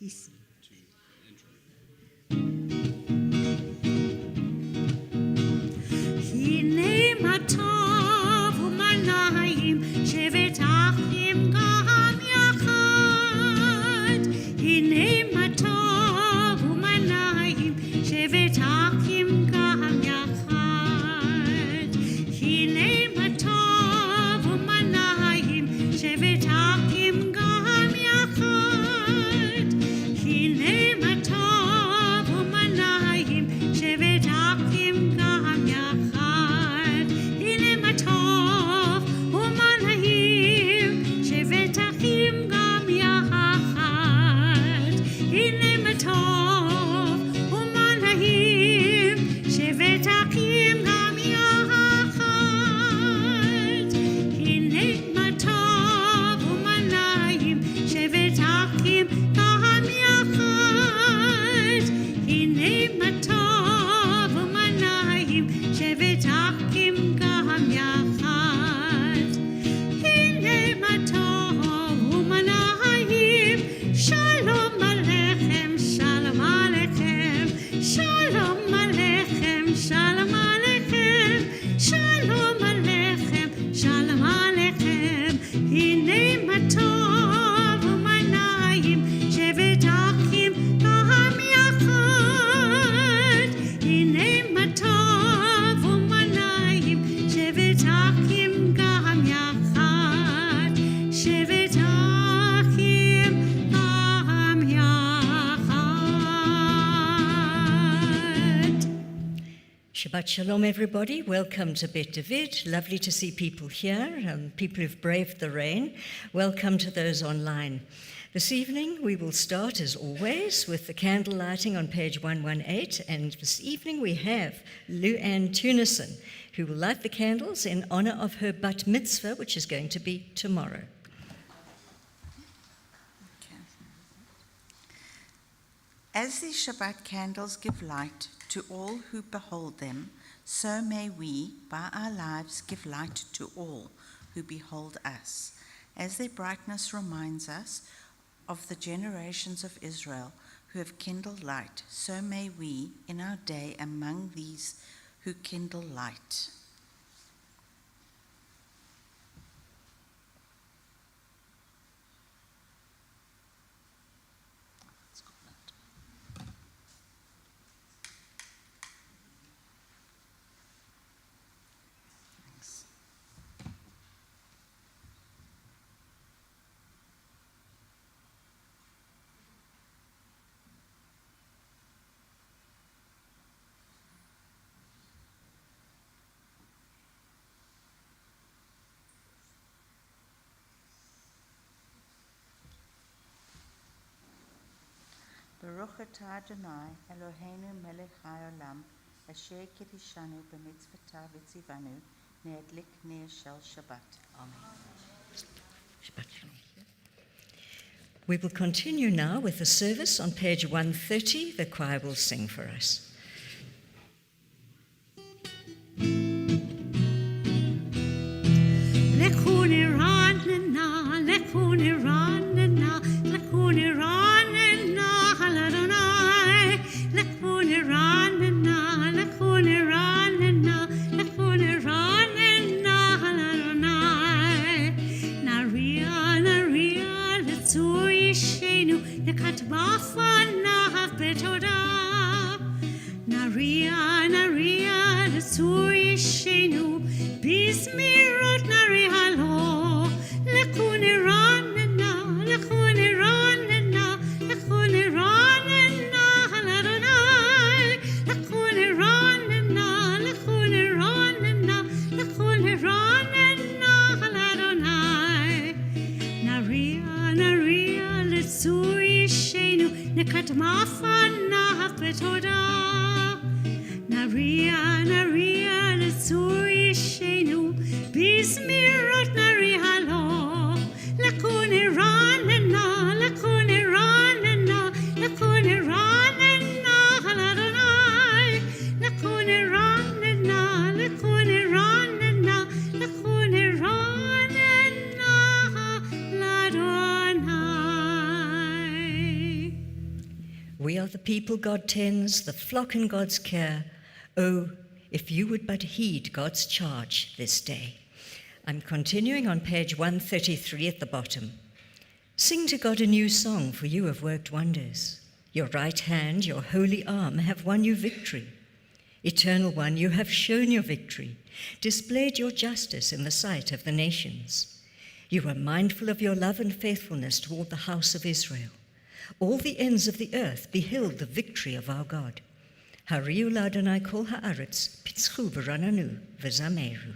Yes. Shabbat Shalom, everybody. Welcome to Bet David. Lovely to see people here, people who've braved the rain. Welcome to those online. This evening, we will start, as always, with the candle lighting on page 118. And this evening, we have Lou Ann Tunison, who will light the candles in honor of her Bar-Mitzvah, which is going to be tomorrow. As the Shabbat candles give light to all who behold them, so may we, by our lives, give light to all who behold us. As their brightness reminds us of the generations of Israel who have kindled light, so may we, in our day, among these who kindle light. Baruch atah Adonai, Eloheinu melech haolam, asher kedishanu b'mitzvotav v'tzivanu, ne'adlik ner shel Shabbat. Amen. Shabbat Shalom. We will continue now with the service on page 130. The choir will sing for us. people God tends, the flock in God's care. Oh, if you would but heed God's charge this day. I'm continuing on page 133 at the bottom. Sing to God a new song, for you have worked wonders. Your right hand, your holy arm have won you victory. Eternal One, you have shown your victory, displayed your justice in the sight of the nations. You were mindful of your love and faithfulness toward the house of Israel. All the ends of the earth beheld the victory of our God. Hariu l'Adonai kol haaretz, pitzchu v'rananu v'zameru.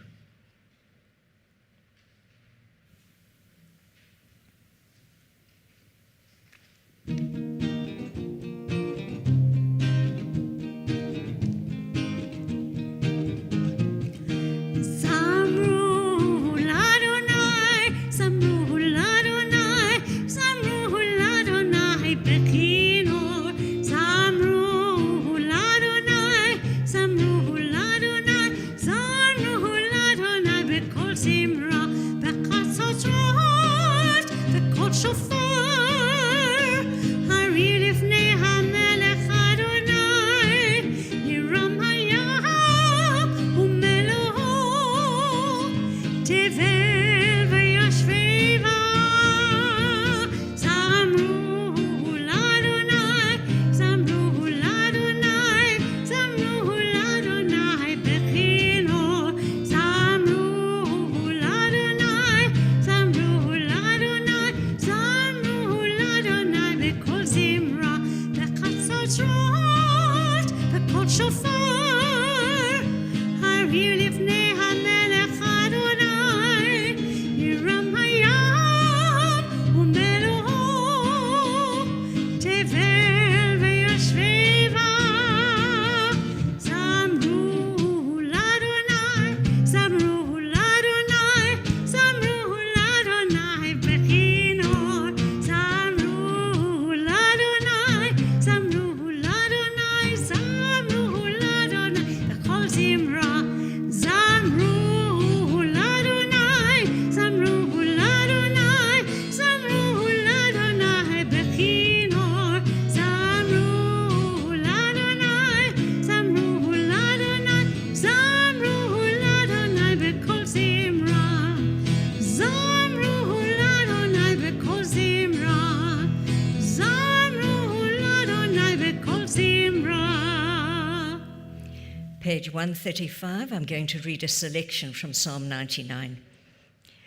Page 135, I'm going to read a selection from Psalm 99.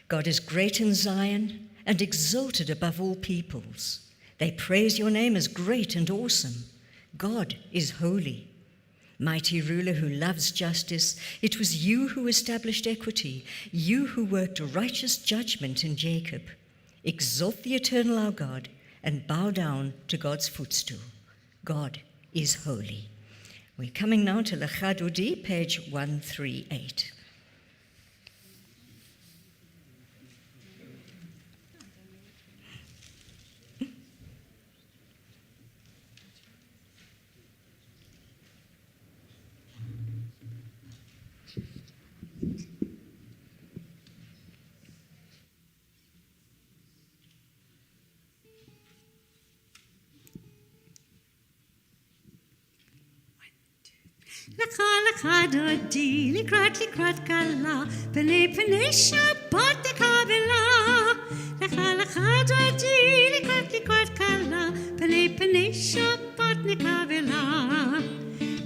God is great in Zion and exalted above all peoples. They praise your name as great and awesome. God is holy. Mighty ruler who loves justice, it was you who established equity, you who worked righteous judgment in Jacob. Exalt the eternal our God and bow down to God's footstool. God is holy. We're coming now to Lecha Dodi, page 138. Lecha dodi, likrat kala, pene Shabbat nekabela. Lecha dodi, likrat kala, pene Shabbat nekabela.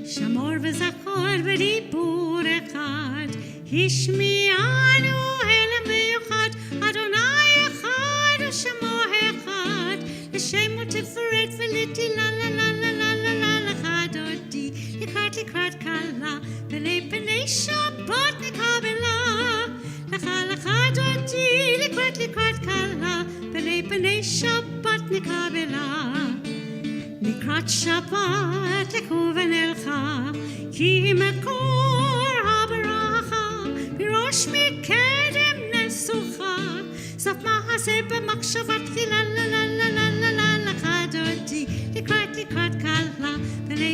Shamor v'zachor v'dibur echad, hishmi'anu elam v'yochad, Adonai echad u'shemo echad, l'shemo tiferet v'liti la la la la la la la. Lecha dodi, likrat kala, pene Shabbat nekabela. Lecha dodi, likrat kala, pene Shabbat nekabela. Likrat Shabbat lekuven elcha, ki makor habaracha, birosh mikedem nesucha, sof mahaseh b'makshavat la la la la la la la. Lecha dodi, likrat kala, pene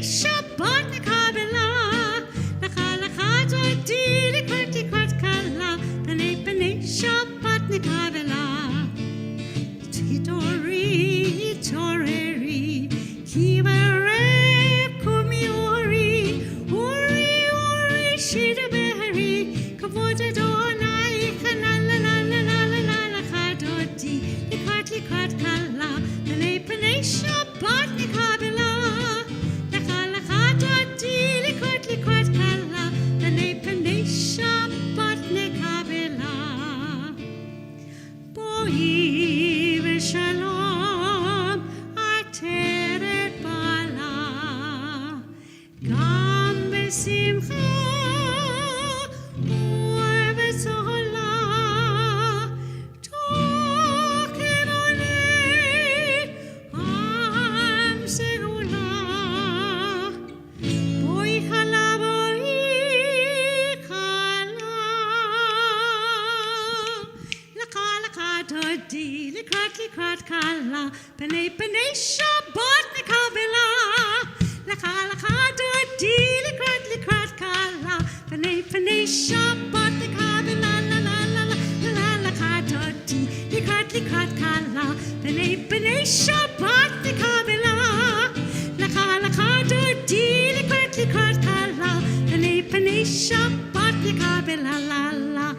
Shabbat nekabela. Lecha dodi, likrat kala, pene Shabbat nekabela. Hitoreri, ki deliquately quite kala, penny Shabbat the kabela.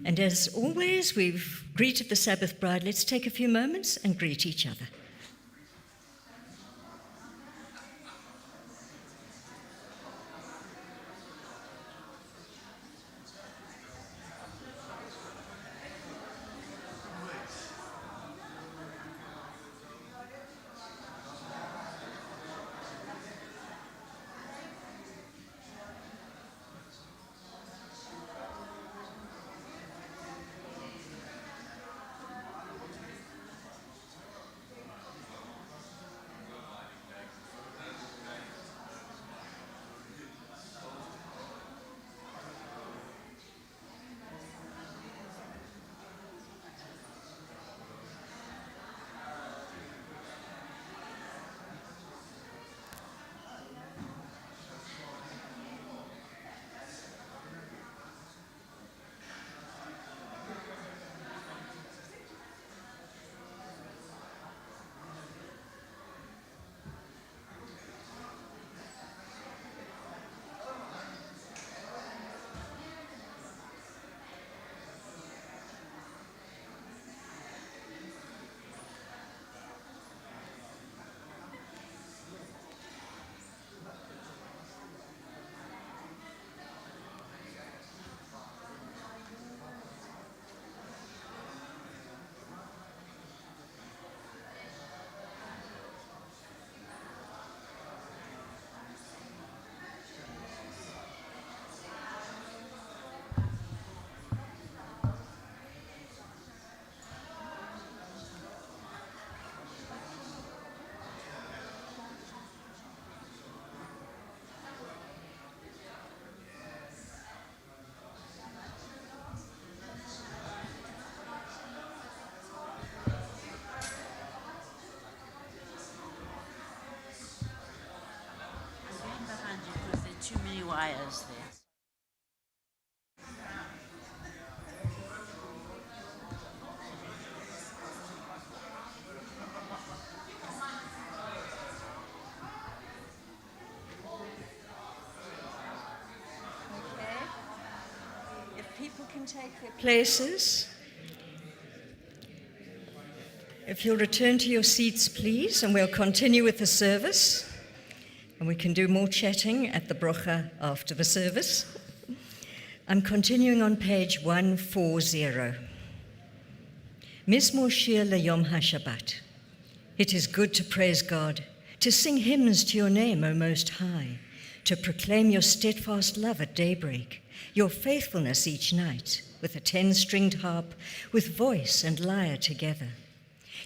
And as always, we've greeted the Sabbath bride. Let's take a few moments and greet each other. Too many wires there. If people can take their places, if you'll return to your seats, please, and we'll continue with the service. And we can do more chatting at the brocha after the service. I'm continuing on page 140. Mizmor Shir LeYom HaShabbat. It is good to praise God, to sing hymns to your name, O Most High, to proclaim your steadfast love at daybreak, your faithfulness each night, with a 10-stringed harp, with voice and lyre together.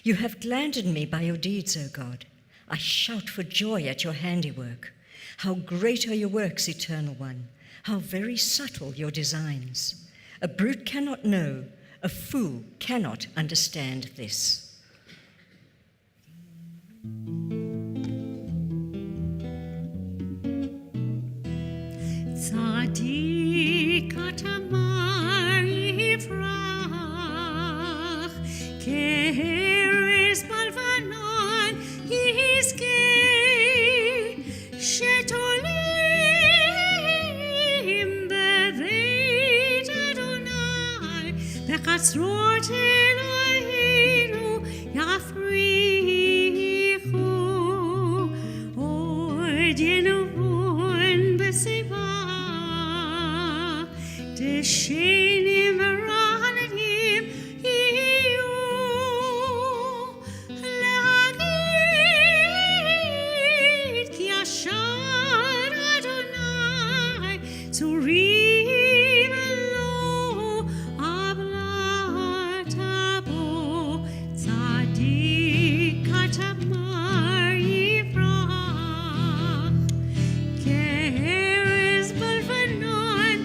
You have gladdened me by your deeds, O God. I shout for joy at your handiwork. How great are your works, Eternal One. How very subtle your designs. A brute cannot know, a fool cannot understand this. Tzadik atamar yifrach, keheres balvanon yizkei, shetolim beveit Adonai, bechatzrot Eloheinu yafrichu, od yenuvon b'seva. Shenim Rahanim Iyu Lagid Ki Ashar Adonai Tzurim Lo Avlatabo Tzadik Katamar Yifrach Keheres Balvanon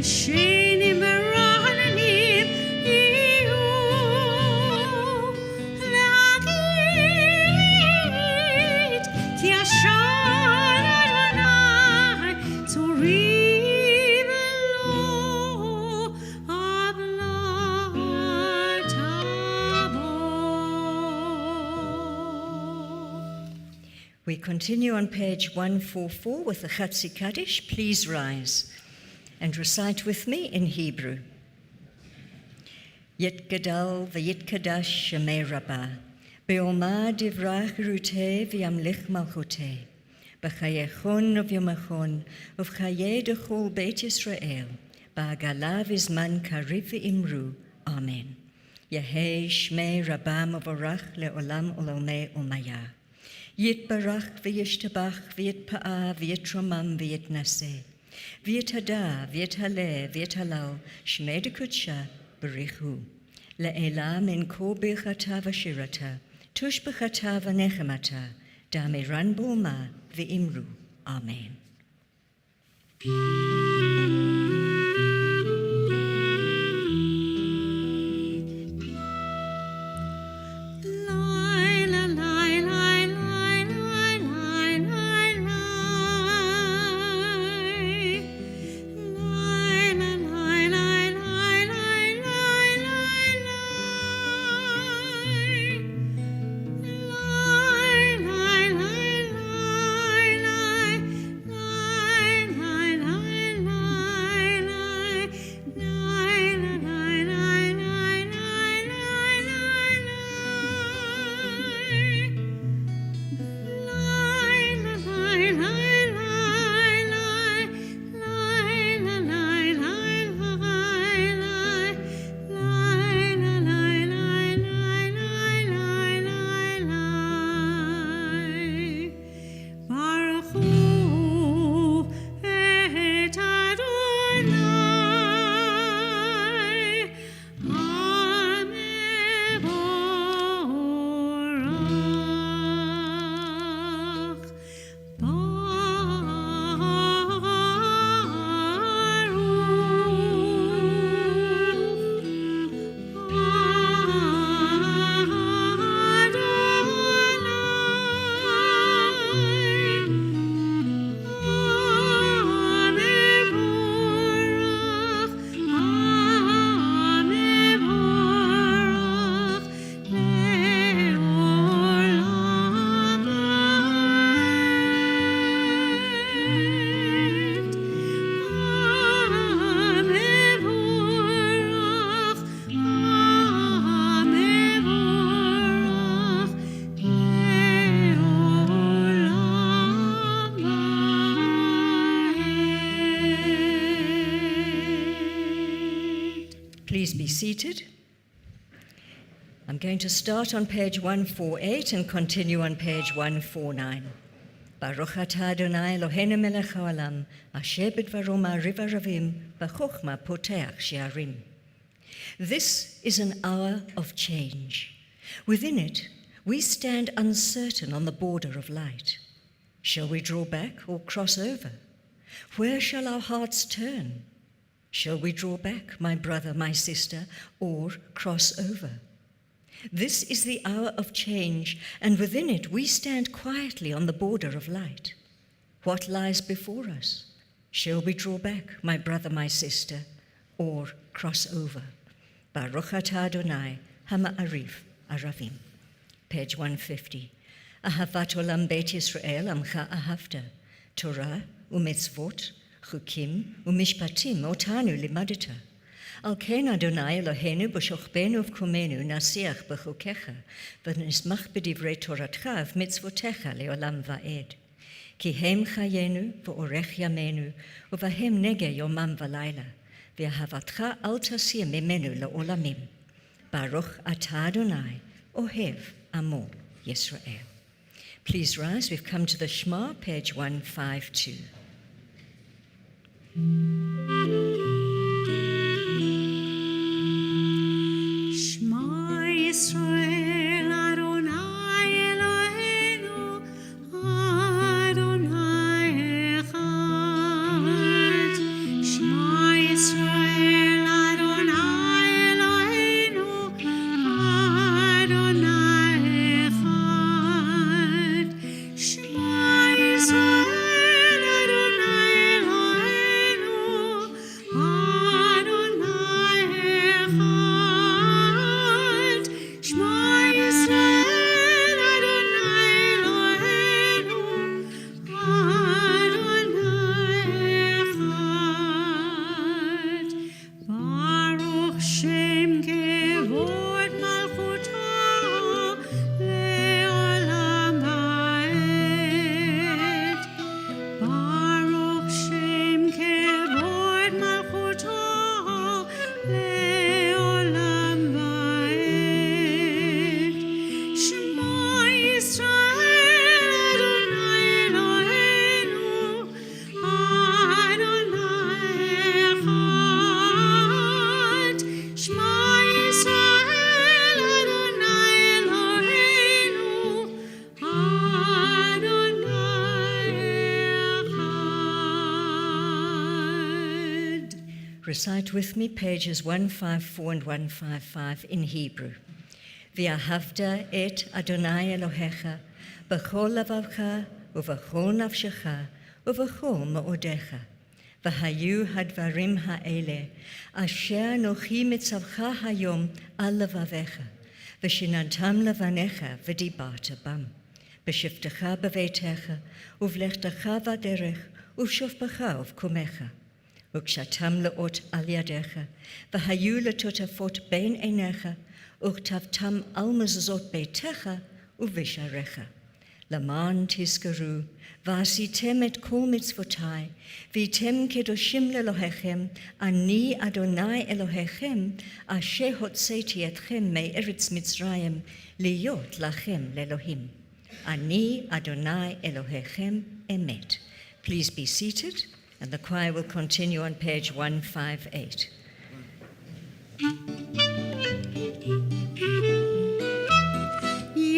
Shenim Rahanim Iyu We continue on page 144 with the Chatzi Kaddish. Please rise and recite with me in Hebrew. Yit Gadol v'yit Kadash Shemei Rabbah, be'oma divrach ruteh v'yamlich malchuteh, b'chayechon v'yomachon, uv'chayeh dechol Beit Yisrael, ba'agala v'zman kariv v'imru. Amen. Yehei Shmei Rabbah mavorach le'olam olamei umayah. Yitbarach v'yishtabach v'yitpa'ah v'yitromam v'yitnaseh. V'yithada v'yithaleh v'yithalal Shmei dekudsha b'richu. Le'ela min kol birchata v'shirata, tush b'chata v'nechemata, da'miran b'oma v'imru. Amen. Please be seated. I'm going to start on page 148 and continue on page 149. Baruch atah Adonai Eloheinu melech haolam, asher b'dvaro ma'ariv aravim, b'chokhmah poteach she'arim. This is an hour of change. Within it, we stand uncertain on the border of light. Shall we draw back or cross over? Where shall our hearts turn? Shall we draw back, my brother, my sister, or cross over? This is the hour of change, and within it we stand quietly on the border of light. What lies before us? Shall we draw back, my brother, my sister, or cross over? Baruch atah Adonai hama'ariv aravim. Page 150. Ahavat olam Beit Yisrael amcha ahavta. Torah u'mitzvot, chukim u'mishpatim otanu limadita. Al ken Adonai Eloheinu b'shochbenu v'kumenu nasiach b'chukecha v'nismach b'divrei toratcha v'mitzvotecha leolam va'ed. Ki hem chayenu v'orech yamenu u'vahem nege yomam v'layla v'ahavatcha al tasir mimenu leolamim. Baruch atah Adonai ohev amo Yisrael. Please rise. We've come to the Shema, page 152. Shema Yisrael Adonai Eloheinu Adonai Echad. Shema Yisrael Adonai Eloheinu Adonai Echad. Shema Yisrael Adonai Eloheinu Recite with me pages 154 and 155 in Hebrew. V'ahavta et Adonai Elohecha b'chol lavavcha uv'chol nafshecha uv'chol ma'odecha. V'hayu hadvarim ha'ele asher nochi mitzavcha hayom al lavavecha v'shinantam levanecha v'dibarta bam b'shiftecha b'veitecha uv'lechtecha v'derech uv'shofpecha uv'kumecha וכשאתם לאות על ידיך, והיו לטוטפות בין עיניך, וכתבתם על מזוזות ביתך ובשעריך. למען תזכרו, ועשיתם את כל מצוותיי, והייתם קדושים לאלוהיכם, אני אדוני אלוהיכם, אשר הוצאתי אתכם מארץ מצרים, להיות לכם לאלוהים. אני אדוני אלוהיכם אמת. Please be seated. And the choir will continue on page 158.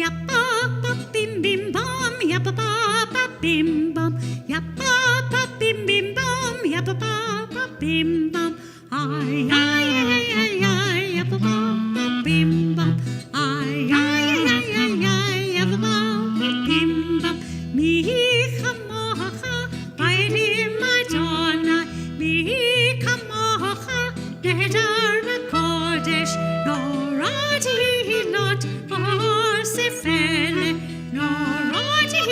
Yappa bim bim bom, yappa bim bom, yappa bim bim bom, yappa bim bom. Ay ay ay ay ay, yappa bim bom. Ay ay ay ay ay, yappa bim bom. Mi chamocha, baylim Adonai, mi chamocha, nehedar v'kodesh, noradi lot, or sefele, noradi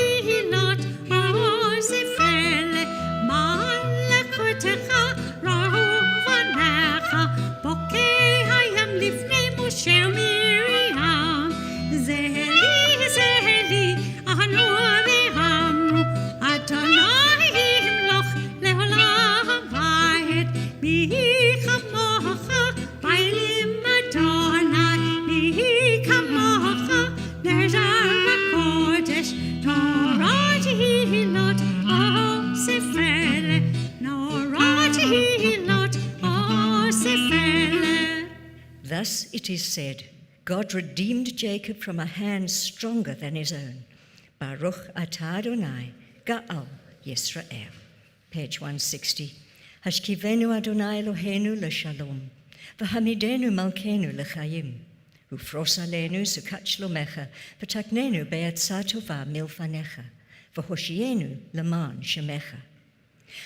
lot, or sefele, malakotecha, rovanecha, bokeh hayam lifnei Moshe Miriam, zeheli, zeheli, anu ve'amru, Adonai imloch le'olam va'ed, mi chamocha, baylim Adonai, mi chamocha, nehedar v'kodesh, noradi lot, or sefele, noradi lot, or sefele. Thus it is said, God redeemed Jacob from a hand stronger than his own. Baruch atah Adonai, Ga'al Yisrael. Page 160. Hashkivenu Adonai Eloheinu l'shalom, v'hamidenu malkenu l'chayim, ufros aleinu sukat shlomecha, v'taknenu be'atzah tova milfanecha, v'hoshienu leman shemecha.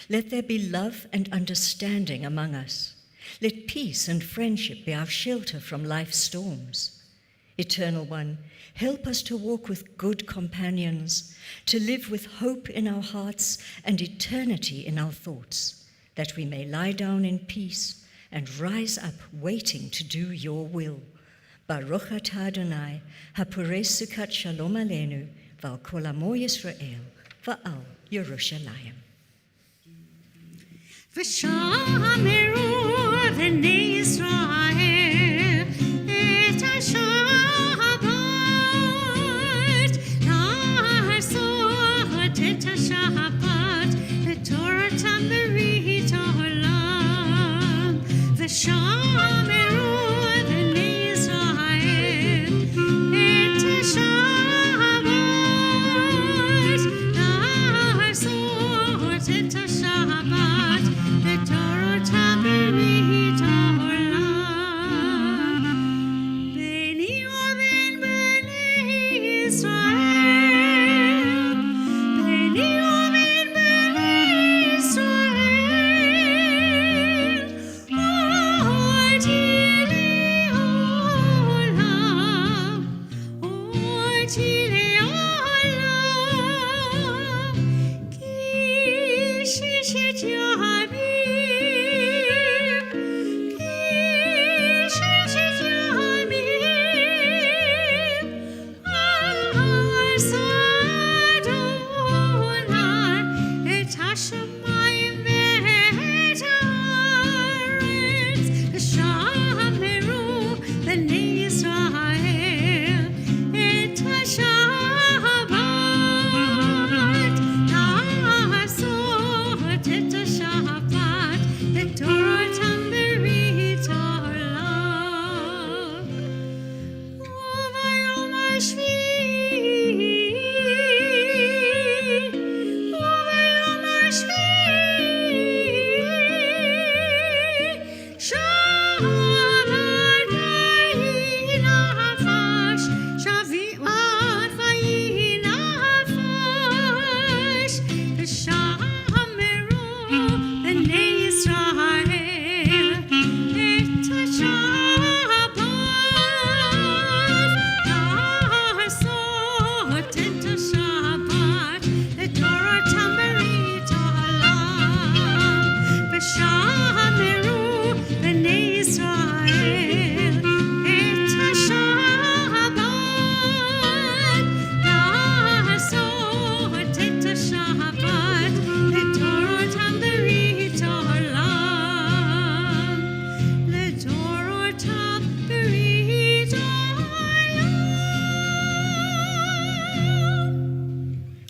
Let there be love and understanding among us. Let peace and friendship be our shelter from life's storms. Eternal One, help us to walk with good companions, to live with hope in our hearts and eternity in our thoughts, that we may lie down in peace and rise up waiting to do your will. Baruch atah Adonai, hapores sukat shalom aleinu, v'al kol amo Yisrael, v'al Yerushalayim. ושמרו בני ישראל את השבת, לעשות את השבת לתורתם ברית העולם. ושמרו בני ישראל את השבת, לעשות את השבת לתורתם ברית העולם.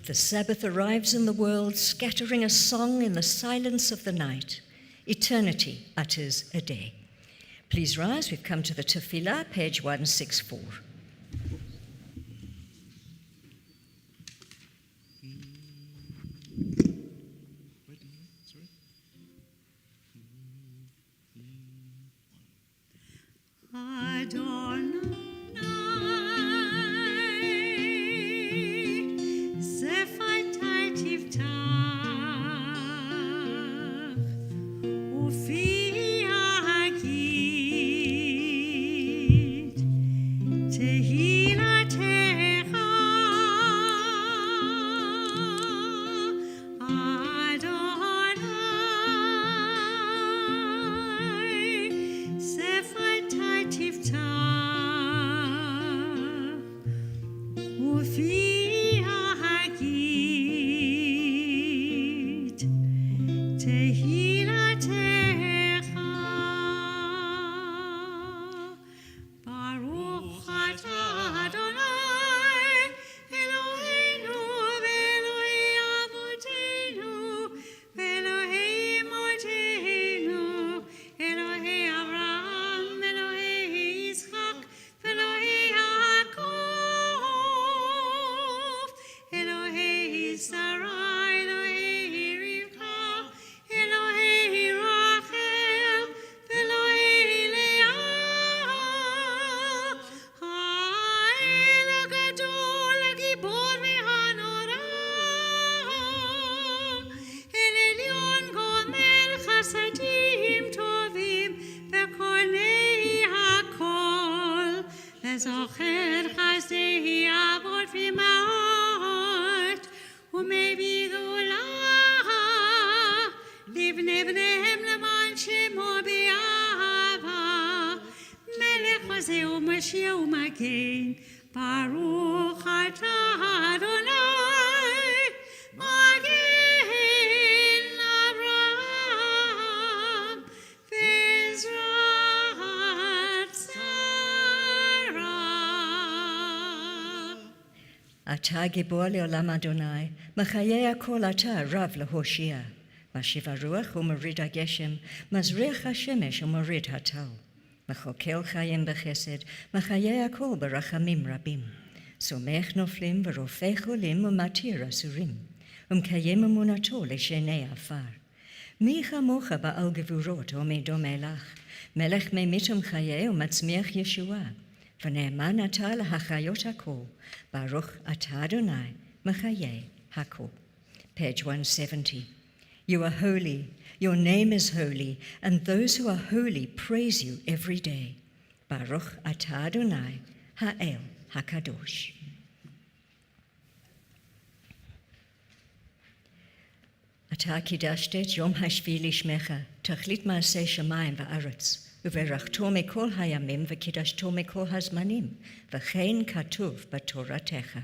The Sabbath arrives in the world, scattering a song in the silence of the night. Eternity utters a day. Please rise. We've come to the Tefillah, page 164. זוכר חסדי אבות ואימהות ומביא גאולה לבני בניהם למען שמו באהבה מלך חוזה ומשיח ומגן ברוך אתה אדוני מגן אברהם ועזרת שרה. אתה גיבור לעולם אדוני, מחיי הכל אתה רב להושיע. משיב הרוח ומוריד הגשם, מזריח השמש ומוריד הטל. מחוקל חיים בחסד, מחיי הכל ברחמים רבים. סומך נופלים ורופא חולים ומתיר אסורים, ומקיים אמונתו לשני עפר. מי כמוך בעל גבורות ומדומה לך, מלך ממית ומחיה ומצמיח ישועה. ונאמן אתה להחיות הכל, ברוך אתה אדוני, מחיי הכל. Page 170. You are holy, your name is holy, and those who are holy praise you every day. Baruch atah Adonai, ha'el hakadosh. אתה קידשת את יום השביעי לשמך, תכלית מעשה שמיים וארץ, וברכתו מכל הימים וקידשתו מכל הזמנים, וכן כתוב בתורתך.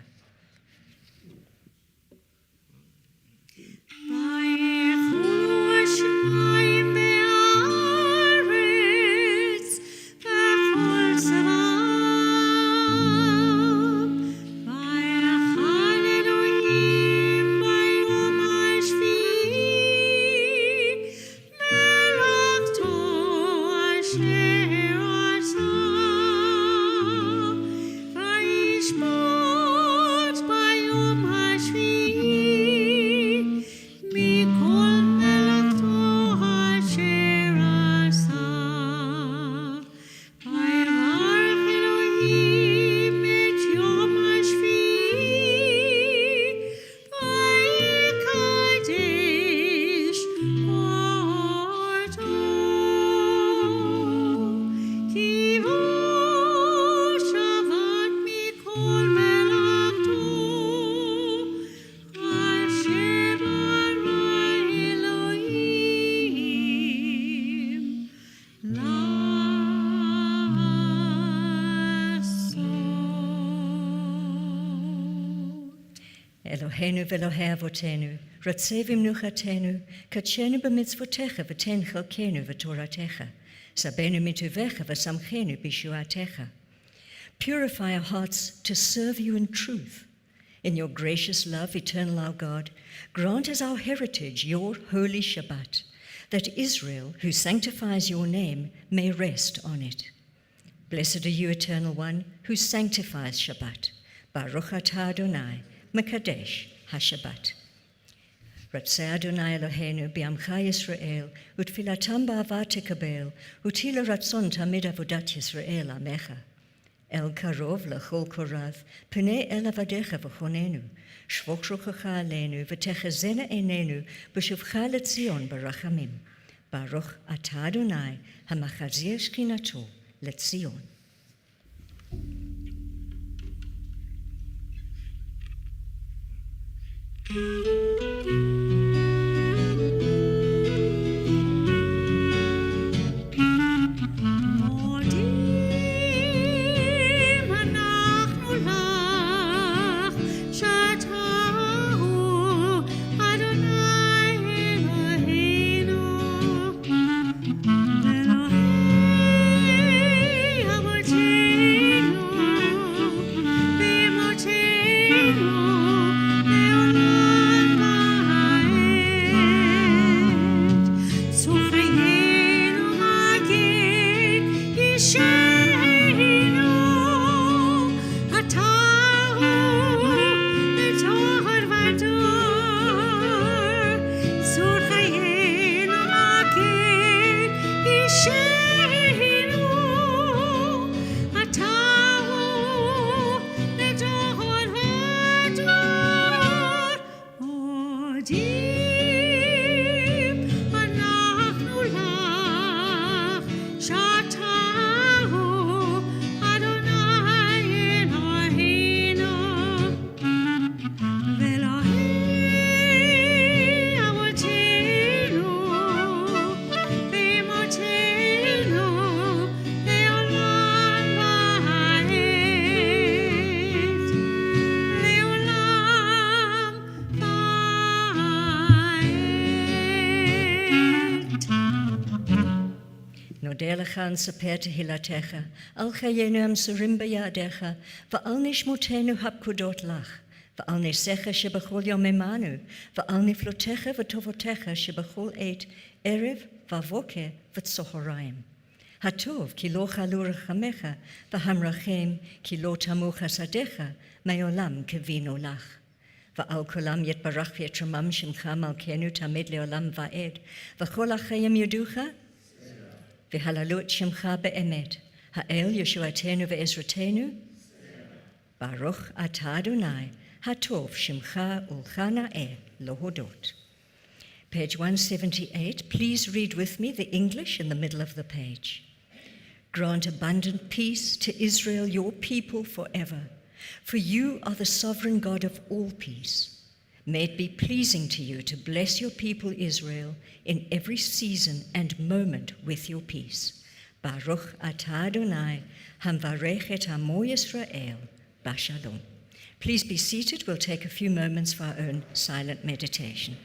אלוהינו ואלוהי אבותינו, רצה במנוחתנו, קדשנו במצוותיך ותן חלקנו בתורתך, סבנו מטובך ושמחנו בישועתך. Purify our hearts to serve you in truth. In your gracious love, eternal our God, grant as our heritage your holy Shabbat, that Israel, who sanctifies your name, may rest on it. Blessed are you, Eternal One, who sanctifies Shabbat. Baruch atah Adonai, Mekadesh HaShabbat. Ratzeh Adonai Eloheinu bi'amcha Yisrael, utfilatam ba'ava tekabel, utila ratzon tamid avodat Yisrael amecha. El karov lachol korav, pnei el avadecha v'chonenu, shvok shochacha aleinu, v'techezena einenu, b'shuvcha letzion barachamim. Baruch atah Adonai, hamachazir shkinato letzion. נודה לך נספר תהילתך, על חיינו המסורים בידיך, ועל נשמותינו הפקודות לך, ועל נסיך שבכל יום עמנו, ועל נפלותיך וטובותיך שבכל עת, ערב ובוקר וצהריים. הטוב כי לא חלו רחמך, והמרחם כי לא תמו חסדיך, מעולם קווינו לך. ועל כולם יתברך ויתרומם שמך מלכנו תמיד לעולם ועד, וכל החיים יודוך, והללו את שמך באמת, האל ישועתנו ועזרתנו, ברוך אתה אדוני, הטוב שמך ולך נאה להודות. Page 178, please read with me the English in the middle of the page. Grant abundant peace to Israel, your people forever, for you are the sovereign God of all peace. May it be pleasing to you to bless your people Israel in every season and moment with your peace. Baruch atah Adonai, hamvarech et amo Yisrael, bashalom. Please be seated. We'll take a few moments for our own silent meditation.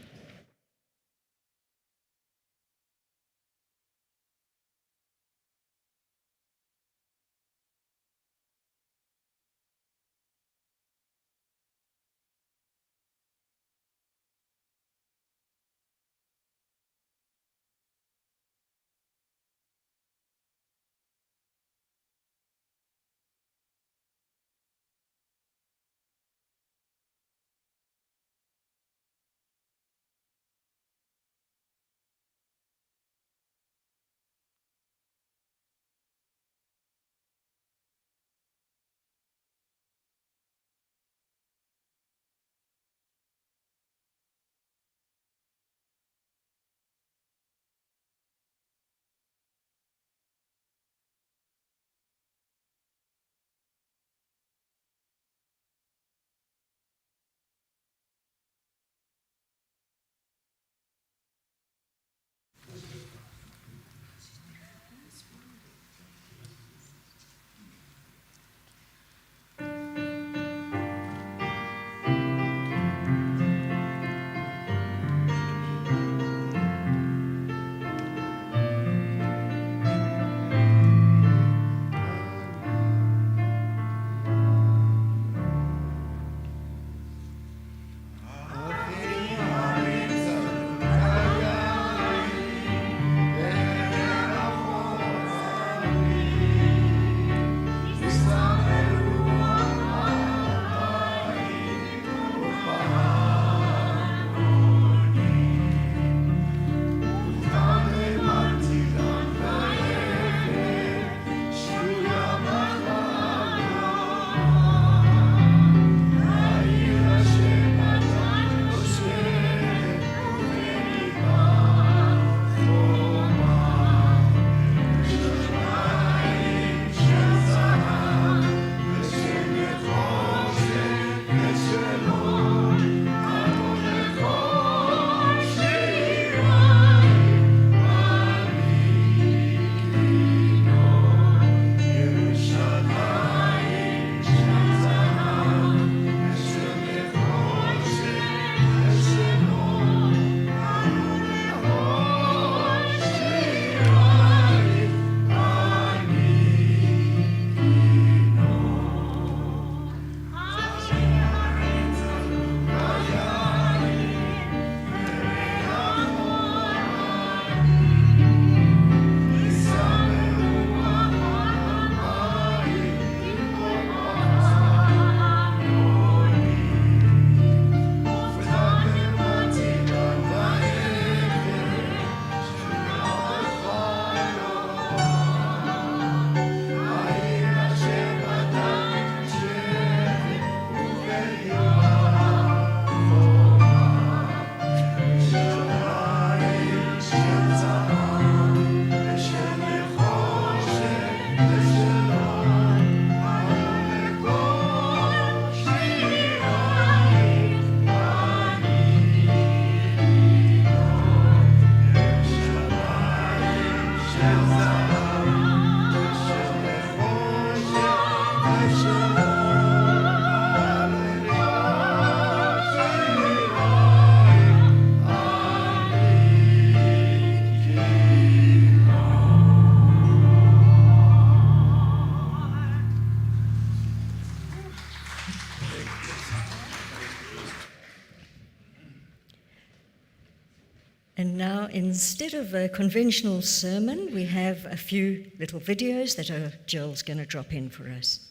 And now, instead of a conventional sermon, we have a few little videos that Joel's going to drop in for us.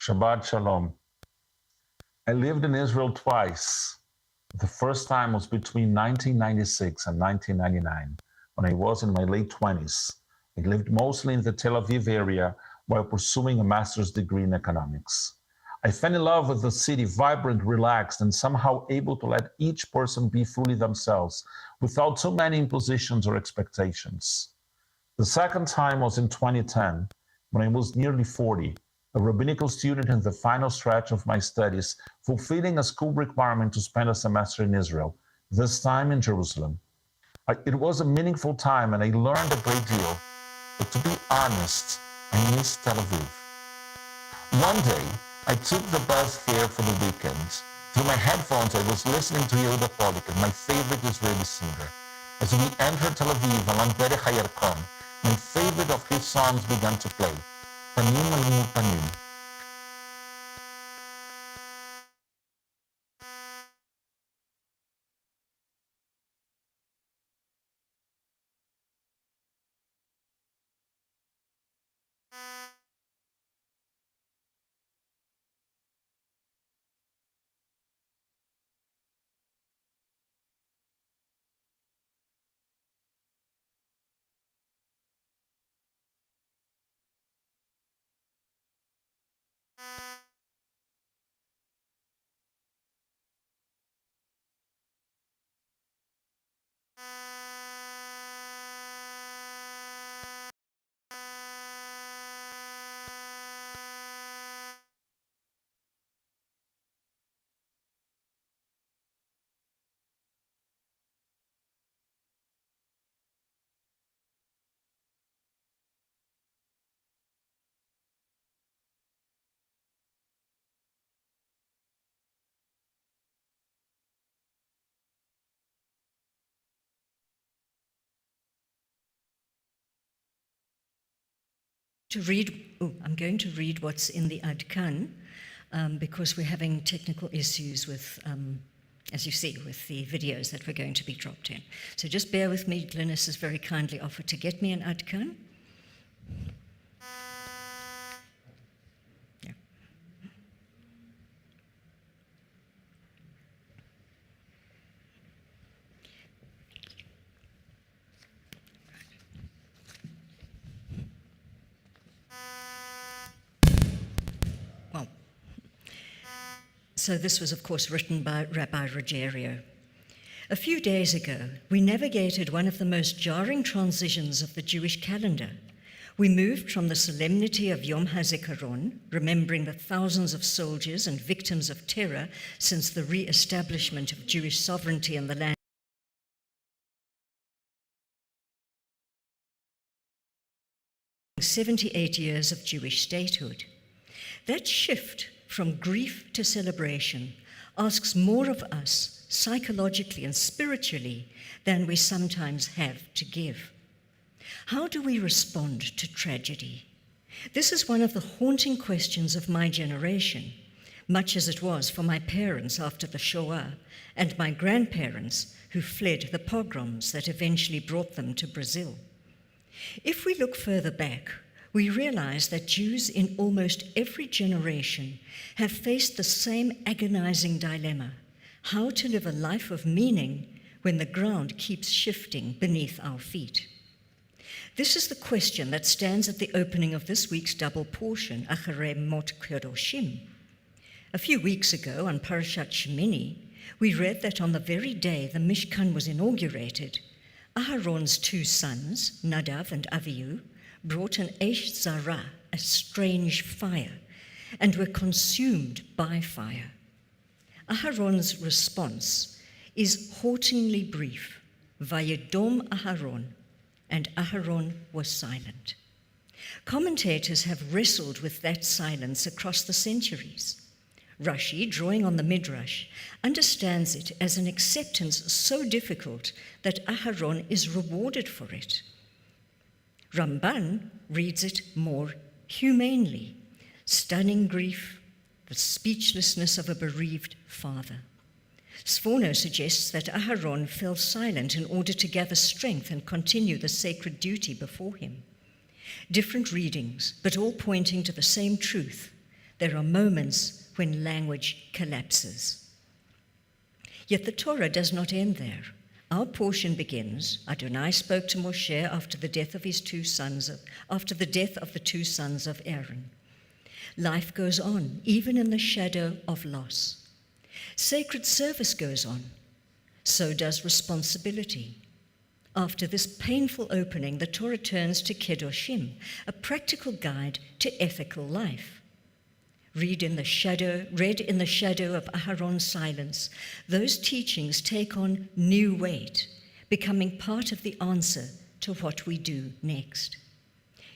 Shabbat Shalom. I lived in Israel twice. The first time was between 1996 and 1999, when I was in my late 20s. I lived mostly in the Tel Aviv area while pursuing a master's degree in economics. I fell in love with the city, vibrant, relaxed, and somehow able to let each person be fully themselves without too many impositions or expectations. The second time was in 2010, when I was nearly 40, a rabbinical student in the final stretch of my studies, fulfilling a school requirement to spend a semester in Israel, this time in Jerusalem. It was a meaningful time and I learned a great deal, but to be honest, I missed Tel Aviv. One day, I took the bus here for the weekend. Through my headphones, I was listening to Yehuda Polikin, my favorite Israeli singer. As we entered Tel Aviv along Derech HaYarkon, my favorite of his songs began to play, Panim al Panim. I'm going to read what's in the Adkan because we're having technical issues with, as you see, with the videos that we're going to be dropped in. So just bear with me. Glynis has very kindly offered to get me an Adkan. Yeah. Well, so this was, of course, written by Rabbi Ruggiero. A few days ago, we navigated one of the most jarring transitions of the Jewish calendar. We moved from the solemnity of Yom HaZikaron, remembering the thousands of soldiers and victims of terror since the re-establishment of Jewish sovereignty in the land, 78 years of Jewish statehood. That shift from grief to celebration asks more of us psychologically and spiritually than we sometimes have to give. How do we respond to tragedy? This is one of the haunting questions of my generation, much as it was for my parents after the Shoah and my grandparents who fled the pogroms that eventually brought them to Brazil. If we look further back, we realize that Jews in almost every generation have faced the same agonizing dilemma: how to live a life of meaning when the ground keeps shifting beneath our feet. This is the question that stands at the opening of this week's double portion, Acharei Mot Kedoshim. A few weeks ago, on Parashat Shemini, we read that on the very day the Mishkan was inaugurated, Aharon's two sons, Nadav and Avihu, brought an Eish Zara, a strange fire, and were consumed by fire. Aharon's response is hauntingly brief: Vayedom Aharon, and Aharon was silent. Commentators have wrestled with that silence across the centuries. Rashi, drawing on the Midrash, understands it as an acceptance so difficult that Aharon is rewarded for it. Ramban reads it more humanely: stunning grief, the speechlessness of a bereaved father. Sforno suggests that Aharon fell silent in order to gather strength and continue the sacred duty before him. Different readings, but all pointing to the same truth. There are moments when language collapses. Yet the Torah does not end there. Our portion begins, Adonai spoke to Moshe after the death of the two sons of Aaron. Life goes on, even in the shadow of loss. Sacred service goes on. So does responsibility. After this painful opening, the Torah turns to Kedoshim, a practical guide to ethical life. Read in the shadow of Aharon's silence, those teachings take on new weight, becoming part of the answer to what we do next.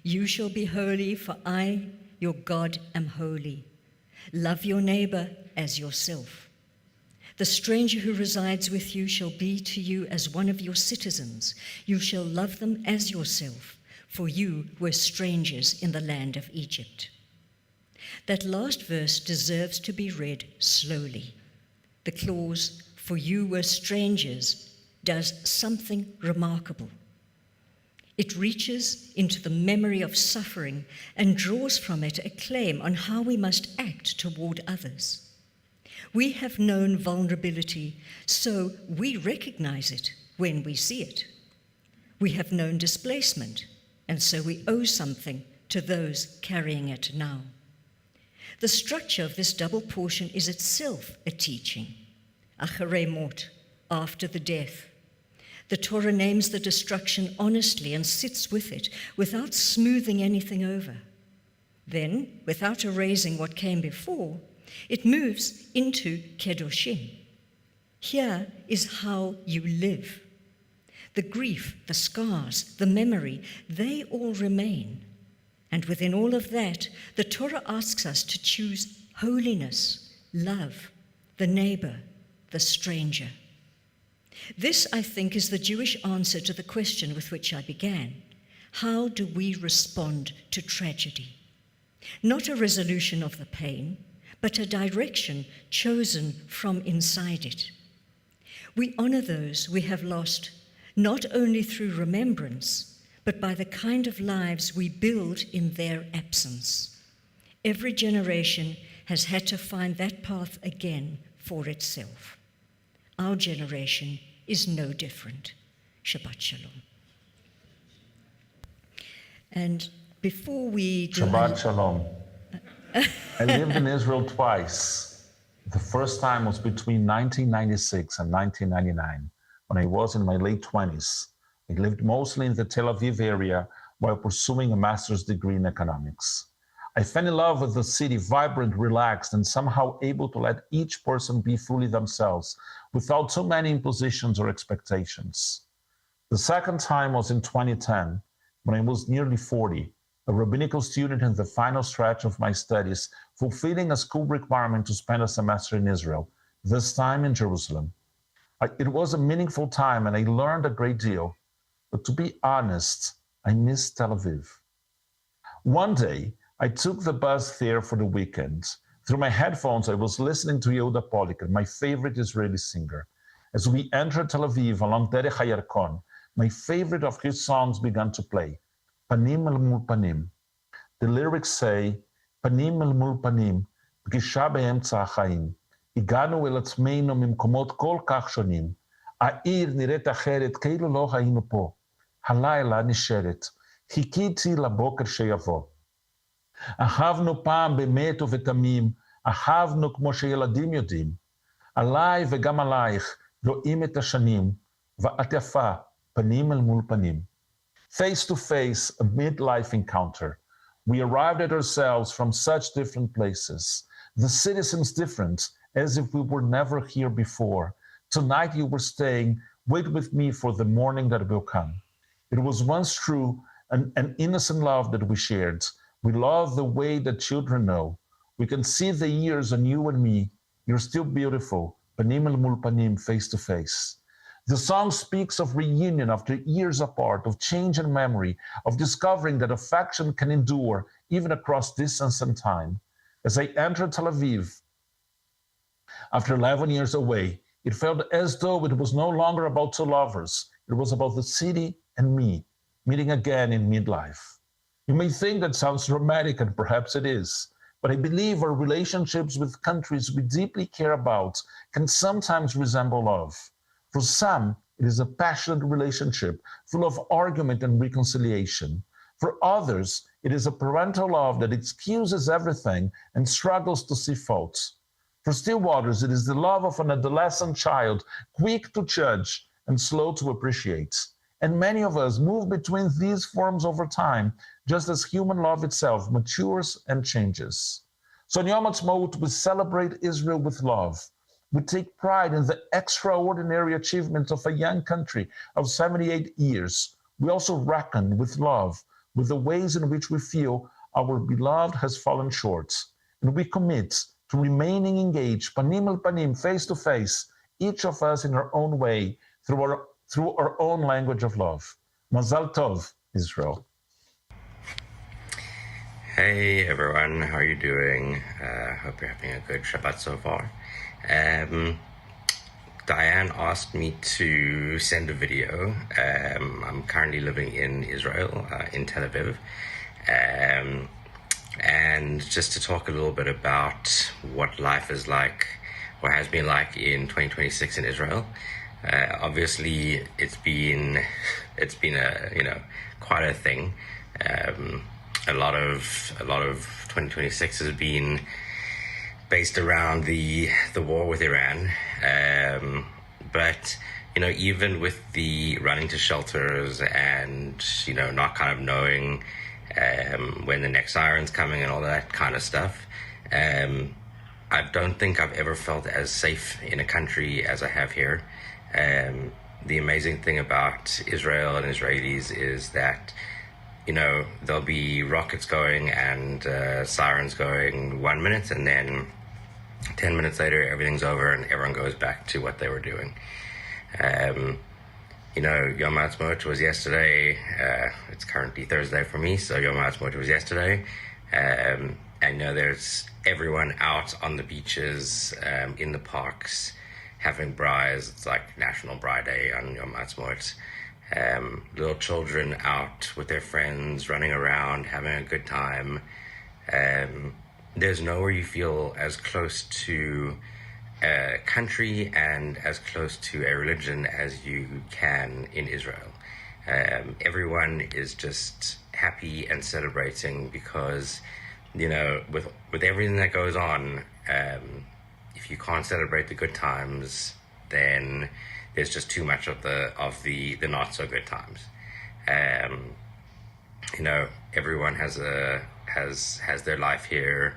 You shall be holy, for I, your God, am holy. Love your neighbor as yourself. The stranger who resides with you shall be to you as one of your citizens. You shall love them as yourself, for you were strangers in the land of Egypt. That last verse deserves to be read slowly. The clause, for you were strangers, does something remarkable. It reaches into the memory of suffering and draws from it a claim on how we must act toward others. We have known vulnerability, so we recognize it when we see it. We have known displacement, and so we owe something to those carrying it now. The structure of this double portion is itself a teaching. Acharei mot, after the death. The Torah names the destruction honestly and sits with it without smoothing anything over. Then, without erasing what came before, it moves into Kedoshim. Here is how you live. The grief, the scars, the memory, they all remain. And within all of that, the Torah asks us to choose holiness, love, the neighbor, the stranger. This, I think, is the Jewish answer to the question with which I began. How do we respond to tragedy? Not a resolution of the pain, but a direction chosen from inside it. We honor those we have lost, not only through remembrance, but by the kind of lives we build in their absence. Every generation has had to find that path again for itself. Our generation is no different. Shabbat Shalom. And before we go Shabbat Shalom. I lived in Israel twice. The first time was between 1996 and 1999, when I was in my late 20s. I lived mostly in the Tel Aviv area while pursuing a master's degree in economics. I fell in love with the city, vibrant, relaxed, and somehow able to let each person be fully themselves without too many impositions or expectations. The second time was in 2010, when I was nearly 40, a rabbinical student in the final stretch of my studies, fulfilling a school requirement to spend a semester in Israel, this time in Jerusalem. It was a meaningful time and I learned a great deal, but to be honest, I missed Tel Aviv. One day, I took the bus there for the weekend. Through my headphones, I was listening to Yehuda Poliker, my favorite Israeli singer. As we entered Tel Aviv along Derech HaYarkon, my favorite of his songs began to play, Panim el mul panim. The lyrics say, Panim el mul panim, pgisha be'emtza ha'chaim, הגענו אל עצמנו ממקומות כל כך שונים. העיר נראית אחרת, כאילו לא היינו פה. הלילה נשארת, חיכיתי לבוקר שיבוא. אהבנו פעם באמת ובתמים, אהבנו כמו שילדים יודעים. עליי וגם עלייך רואים את השנים, ואת יפה, פנים אל מול פנים. Face to face, a midlife encounter. We arrived at ourselves from such different places. The city seems different, as if we were never here before. Tonight you were staying, wait with me for the morning that will come. It was once true, an innocent love that we shared. We love the way that children know. We can see the years on you and me. You're still beautiful, panim el mul panim, face to face. The song speaks of reunion after years apart, of change and memory, of discovering that affection can endure even across distance and time. As I entered Tel Aviv, after 11 years away, It felt as though it was no longer about two lovers. It was about the city and me, meeting again in midlife. You may think that sounds dramatic, and perhaps it is, but I believe our relationships with countries we deeply care about can sometimes resemble love. For some, it is a passionate relationship full of argument and reconciliation. For others, it is a parental love that excuses everything and struggles to see faults. For still others, it is the love of an adolescent child, quick to judge and slow to appreciate. And many of us move between these forms over time, just as human love itself matures and changes. So in Yom Ha'atzmaut, we celebrate Israel with love. We take pride in the extraordinary achievements of a young country of 78 years. We also reckon with love with the ways in which we feel our beloved has fallen short. And we commit to remaining engaged, panim el panim, face to face, each of us in our own way, through our own language of love. Mazal Tov, Israel. Hey everyone, how are you doing? Hope you're having a good Shabbat so far. Diane asked me to send a video. I'm currently living in Israel, in Tel Aviv, and just to talk a little bit about what life is like, or has been like in 2026 in Israel. Obviously, it's been a quite a thing. A lot of 2026 has been based around the war with Iran, but even with the running to shelters and not kind of knowing when the next siren's coming and all that kind of stuff, I don't think I've ever felt as safe in a country as I have here. The amazing thing about Israel and Israelis is that there'll be rockets going and sirens going 1 minute, and then 10 minutes later everything's over and everyone goes back to what they were doing. Yom Ha'atzmaut was yesterday. It's currently Thursday for me, so Yom Ha'atzmaut was yesterday. I know there's everyone out on the beaches, in the parks, having braais. It's like National Braai Day on Yom Ha'atzmaut. Little children out with their friends, running around, having a good time. There's nowhere you feel as close to a country and as close to a religion as you can in Israel. Everyone is just happy and celebrating because, with everything that goes on, if you can't celebrate the good times, then there's just too much of the not so good times. Everyone has their life here.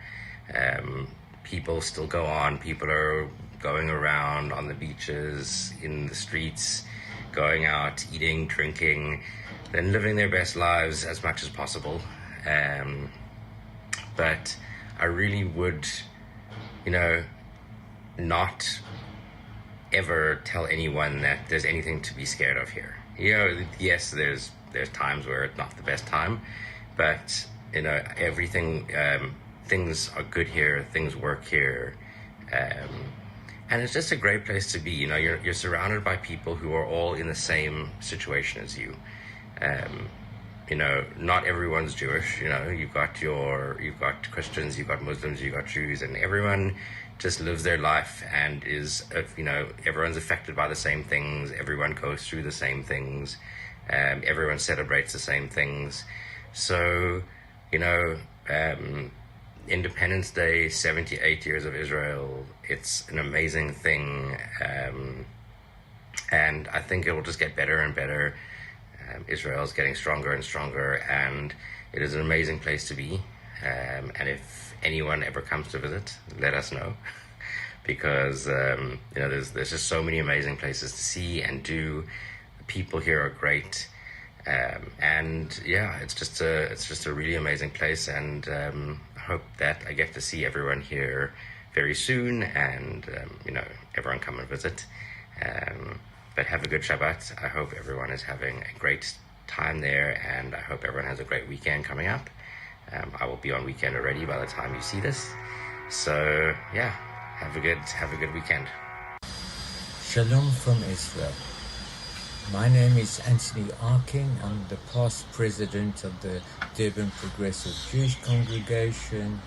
People still go on. People are going around on the beaches, in the streets, going out, eating, drinking, then living their best lives as much as possible. But I really would, not ever tell anyone that there's anything to be scared of here. Yes, there's times where it's not the best time, but everything, things are good here, things work here, and it's just a great place to be. You're surrounded by people who are all in the same situation as you. Not everyone's Jewish. You've got Christians, you've got Muslims, you've got Jews, and everyone just lives their life and is, everyone's affected by the same things. Everyone goes through the same things. Everyone celebrates the same things. So, Independence Day, 78 years of Israel, it's an amazing thing. And I think it will just get better and better. Israel is getting stronger and stronger, and it is an amazing place to be. And if anyone ever comes to visit, let us know, because there's just so many amazing places to see and do. The people here are great, and yeah, it's just a really amazing place. And I hope that I get to see everyone here very soon, and everyone come and visit. But have a good Shabbat. I hope everyone is having a great time there, and I hope everyone has a great weekend coming up. I will be on weekend already by the time you see this. So yeah, have a good weekend. Shalom from Israel. My name is Anthony Arkin. I'm the past president of the Durban Progressive Jewish Congregation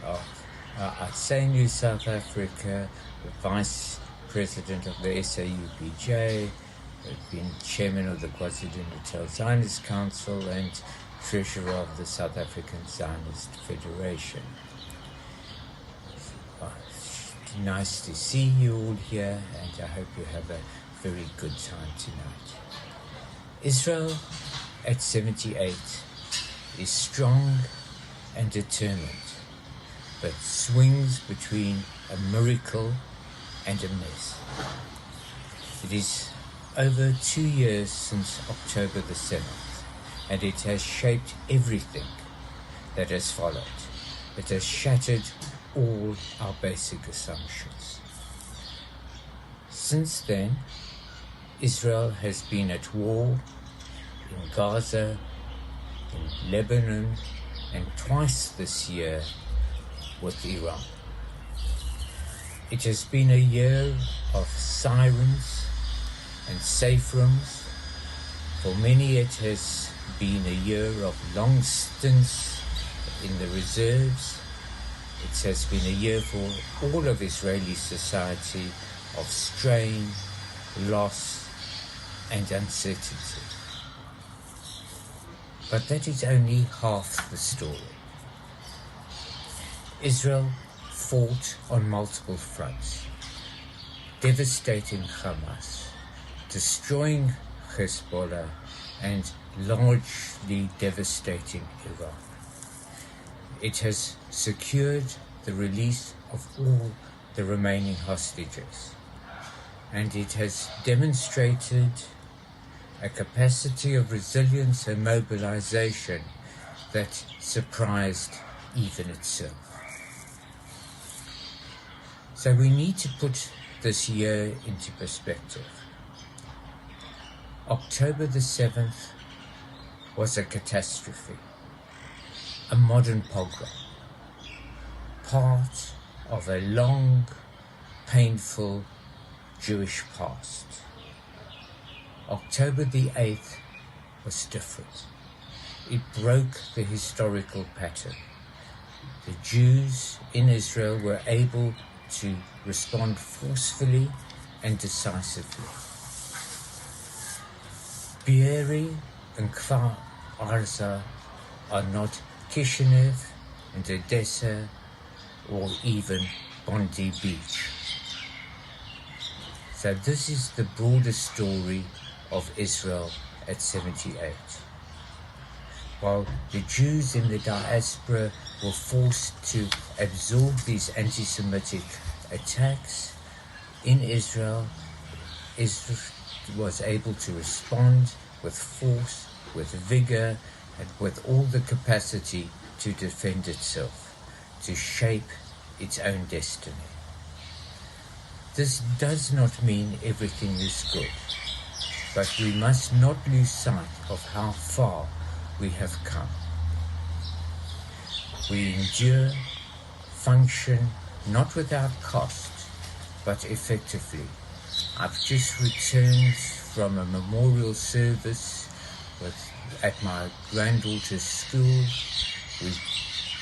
of Acharei, New South Africa, the vice president of the SAUPJ, I've been chairman of the KwaZulu-Natal Zionist Council and treasurer of the South African Zionist Federation. Nice to see you all here, and I hope you have a very good time tonight. Israel at 78 is strong and determined, but swings between a miracle and a mess. It is over 2 years since October the 7th, and it has shaped everything that has followed. It has shattered all our basic assumptions. Since then, Israel has been at war in Gaza, in Lebanon, and twice this year with Iran. It has been a year of sirens and safe rooms. For many, it has been a year of long stints in the reserves. It has been a year for all of Israeli society of strain, loss, and uncertainty. But that is only half the story. Israel fought on multiple fronts, devastating Hamas, destroying Hezbollah, and largely devastating Iran. It has secured the release of all the remaining hostages, and it has demonstrated a capacity of resilience and mobilization that surprised even itself. So we need to put this year into perspective. October the 7th was a catastrophe, a modern pogrom, part of a long, painful Jewish past. October the 8th was different. It broke the historical pattern. The Jews in Israel were able to respond forcefully and decisively. Be'eri and Kfar Arza are not Kishinev and Odessa or even Bondi Beach. So this is the broader story of Israel at 78. While the Jews in the diaspora were forced to absorb these anti-Semitic attacks, in Israel was able to respond with force, with vigor, and with all the capacity to defend itself, to shape its own destiny. This does not mean everything is good, but we must not lose sight of how far we have come. We endure, function, not without cost, but effectively. I've just returned from a memorial service at my granddaughter's school. We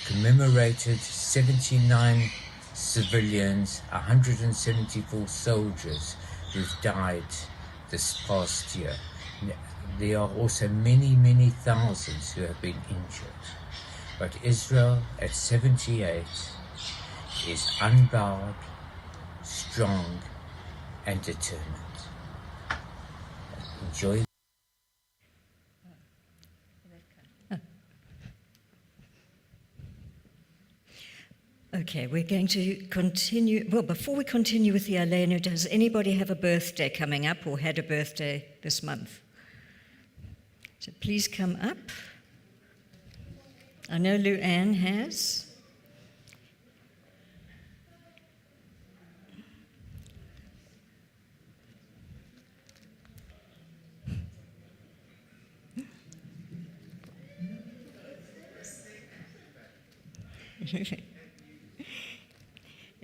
commemorated 79 civilians, 174 soldiers who've died this past year. There are also many, many thousands who have been injured. But Israel at 78 is unbowed, strong, and determined. Enjoy. Okay, we're going to continue. Well, before we continue with the Aleinu, does anybody have a birthday coming up or had a birthday this month? So please come up. I know Luann has.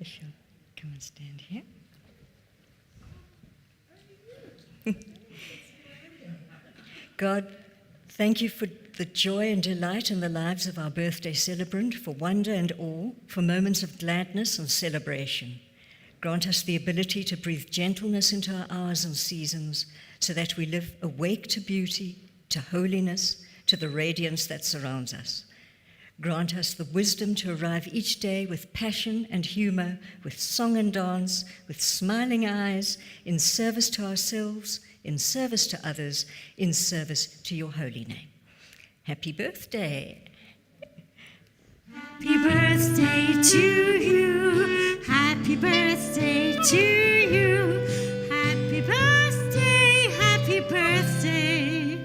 If you'll come and stand here. God, thank you for the joy and delight in the lives of our birthday celebrant, for wonder and awe, for moments of gladness and celebration. Grant us the ability to breathe gentleness into our hours and seasons so that we live awake to beauty, to holiness, to the radiance that surrounds us. Grant us the wisdom to arrive each day with passion and humor, with song and dance, with smiling eyes, in service to ourselves, in service to others, in service to your holy name. Happy birthday. Happy birthday to you. Happy birthday to you. Happy birthday, happy birthday.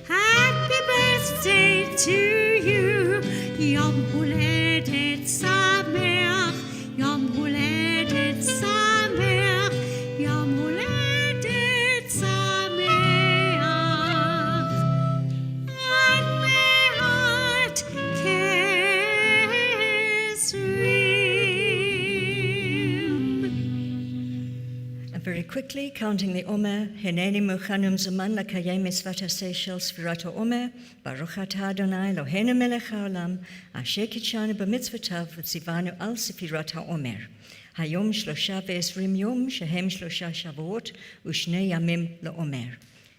Happy birthday to you. Yom Huledet Sameach. Yom Huledet Sameach. Yom Huledet Sameach. And me'at And very quickly, counting the Omer, Heneni Muchanum Zaman Lakayem Mitzvat Haseh Shel Sfirat HaOmer, Baruch Atah Adonai Eloheinu Melech HaOlam, Asher Kitshanu b'mitzvotav v'tzivanu al Sfirat HaOmer. Hayom 23 Yom, Shehem 3 Shavuot, Ushnei Yamim LaOmer.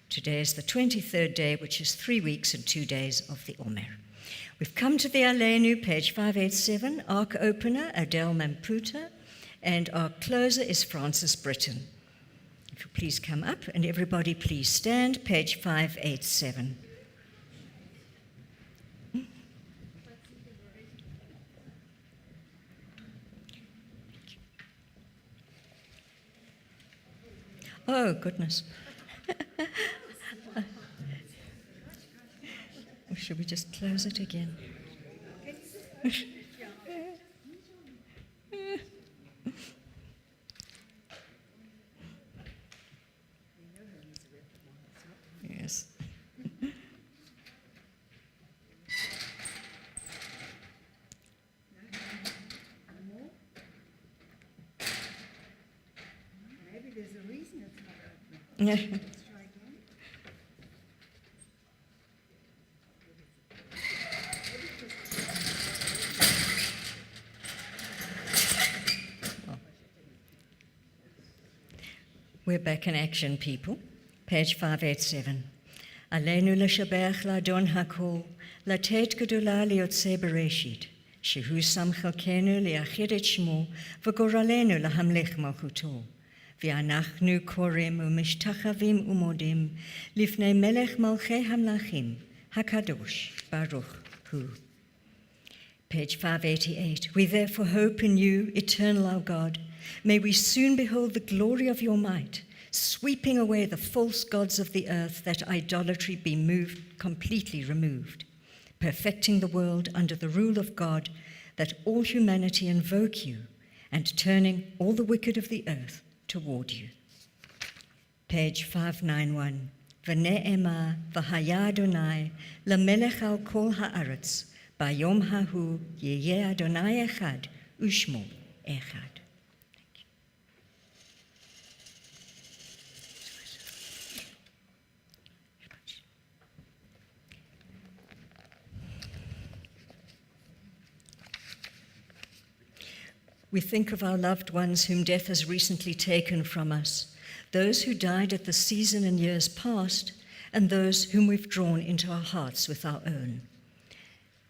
Today is the 23rd day, which is 3 weeks and 2 days of the Omer. We've come to the Aleinu, page 587, Ark Opener, Adele Mamputa, and our closer is Francis Britton. If you please come up, and everybody please stand, page 587. Oh, goodness. Or should we just close it again? Yes. Maybe there's a reason it's not opening. Let's try again. We're back in action, people. Page 587. Aleinu l'shabach l'adon hakol, latet gedola liyotzei bereshit, shehu sam chalkenu liachid et shmo, v'goralenu lahamlech malchuto, v'anachnu korem u'mishtachavim u'modim, lifnei melech malchei hamlachim, hakadosh, baruch hu. Page 588. We therefore hope in you, eternal our God. May we soon behold the glory of your might, sweeping away the false gods of the earth, that idolatry be completely removed, perfecting the world under the rule of God, that all humanity invoke you, and turning all the wicked of the earth toward you. Page 591. V'ne'ema v'haya Adonai l'melech al kol ha'aretz, bayom hahu yeh Adonai echad u'shmo echad. We think of our loved ones whom death has recently taken from us, those who died at the season in years past, and those whom we've drawn into our hearts with our own.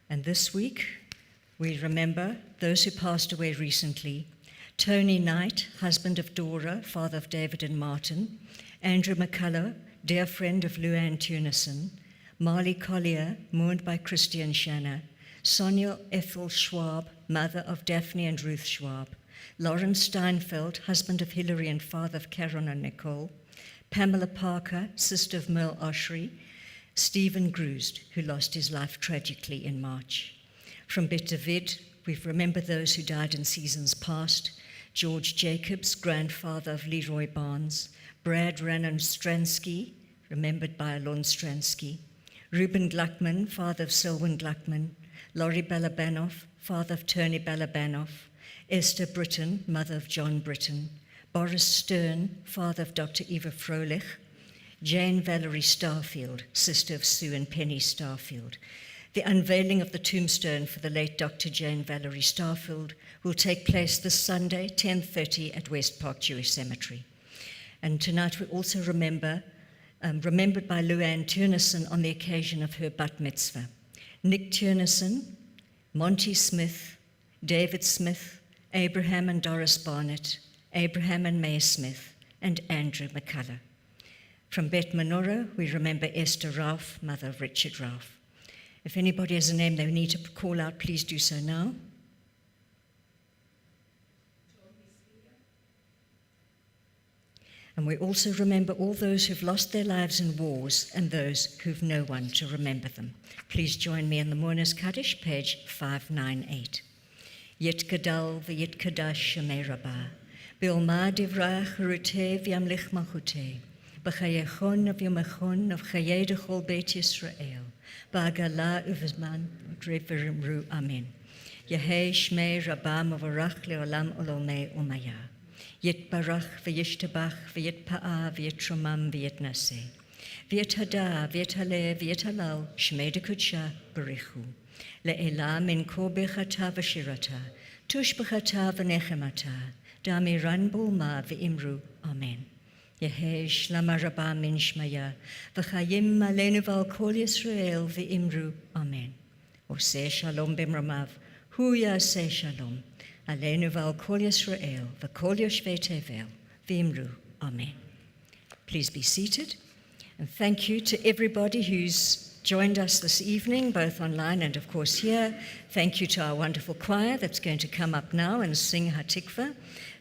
And this week, we remember those who passed away recently: Tony Knight, husband of Dora, father of David and Martin; Andrew McCullough, dear friend of Luann Tunison; Marley Collier, mourned by Christy and Shanna; Sonia Ethel Schwab, mother of Daphne and Ruth Schwab; Lawrence Steinfeld, husband of Hilary and father of Karen and Nicole; Pamela Parker, sister of Merle Oshry; Stephen Grusd, who lost his life tragically in March. From Bet David, we've remembered those who died in seasons past: George Jacobs, grandfather of Leroy Barnes; Brad Rannon Stransky, remembered by Alon Stransky; Reuben Gluckman, father of Selwyn Gluckman; Laurie Balabanoff, father of Tony Balabanoff; Esther Britton, mother of John Britton; Boris Stern, father of Dr. Eva Froelich; Jane Valerie Starfield, sister of Sue and Penny Starfield. The unveiling of the tombstone for the late Dr. Jane Valerie Starfield will take place this Sunday, 10:30 at West Park Jewish Cemetery. And tonight we also remembered by Luann Turnison on the occasion of her Bar-Mitzvah. Nick Turnison, Monty Smith, David Smith, Abraham and Doris Barnett, Abraham and May Smith, and Andrew McCullough. From Bet Menorah, we remember Esther Ralph, mother of Richard Ralph. If anybody has a name they need to call out, please do so now. And we also remember all those who've lost their lives in wars and those who've no one to remember them. Please join me in the Mourners Kaddish, page 598. Yit Gadol v'yit Kadash Shemei Rabbah, Be'olma divrach ruteh v'yamlich malchuteh, B'chayechon v'yomechon of Chayei dechol Beit Yisrael, Ba'agala uv'zman v'rimru Amen. Yehei Shmei Rabbah Mavarach le'olam olomei umaya. Yit barach v'yishtabach v'yit pa'ah v'yit tromam v'yit naseh. V'yit hada v'yit haleh v'yit halal Shmei dekudsha barichu. Le'ela min ko bechata v'shirata, tush bechata v'nechemata, dami ran bulma v'imru Amen. Yehei shlama rabba min shmaya, v'chayim alenu v'al kol Yisrael v'imru Amen. Oseh shalom b'mramav, hu yaseh shalom. Aleinu v'al kol Yisrael, v'kol yoshvei tevel, v'imru, Amen. Please be seated. And thank you to everybody who's joined us this evening, both online and of course here. Thank you to our wonderful choir that's going to come up now and sing Hatikva.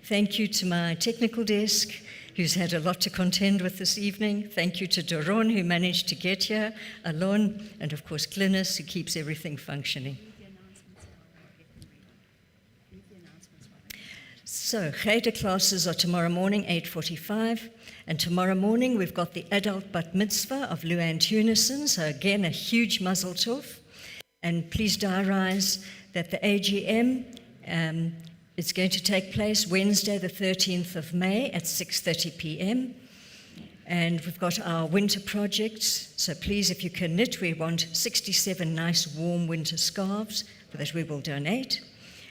Thank you to my technical desk, who's had a lot to contend with this evening. Thank you to Doron, who managed to get here, Alon, and of course Glynis, who keeps everything functioning. So, Cheder classes are tomorrow morning, 8:45, and tomorrow morning we've got the adult Bar-Mitzvah of Luann Turnison, so again a huge mazel tov. And please diarise that the AGM is going to take place Wednesday the 13th of May at 6:30 p.m. And we've got our winter projects, so please, if you can knit, we want 67 nice warm winter scarves that we will donate.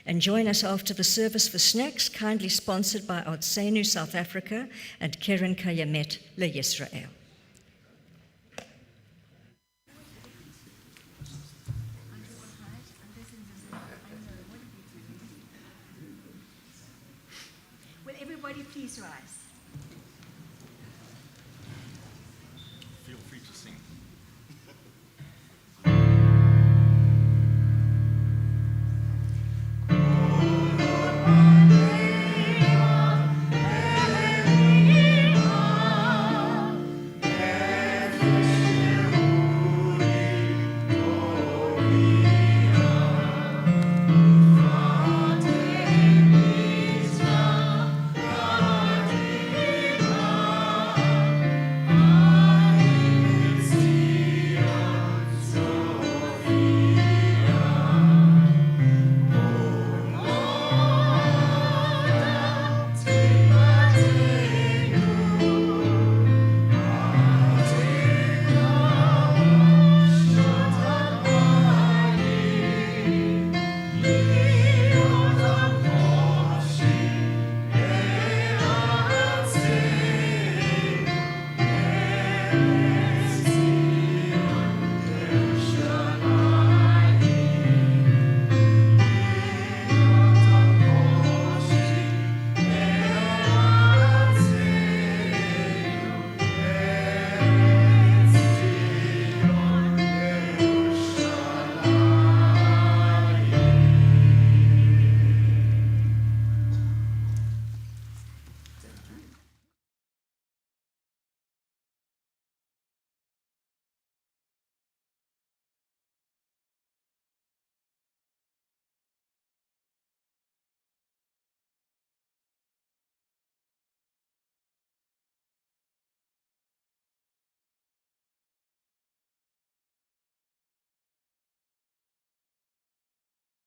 And join us after the service for snacks, kindly sponsored by Otsenu South Africa and Keren Kayemet Le Yisrael. Will everybody please rise?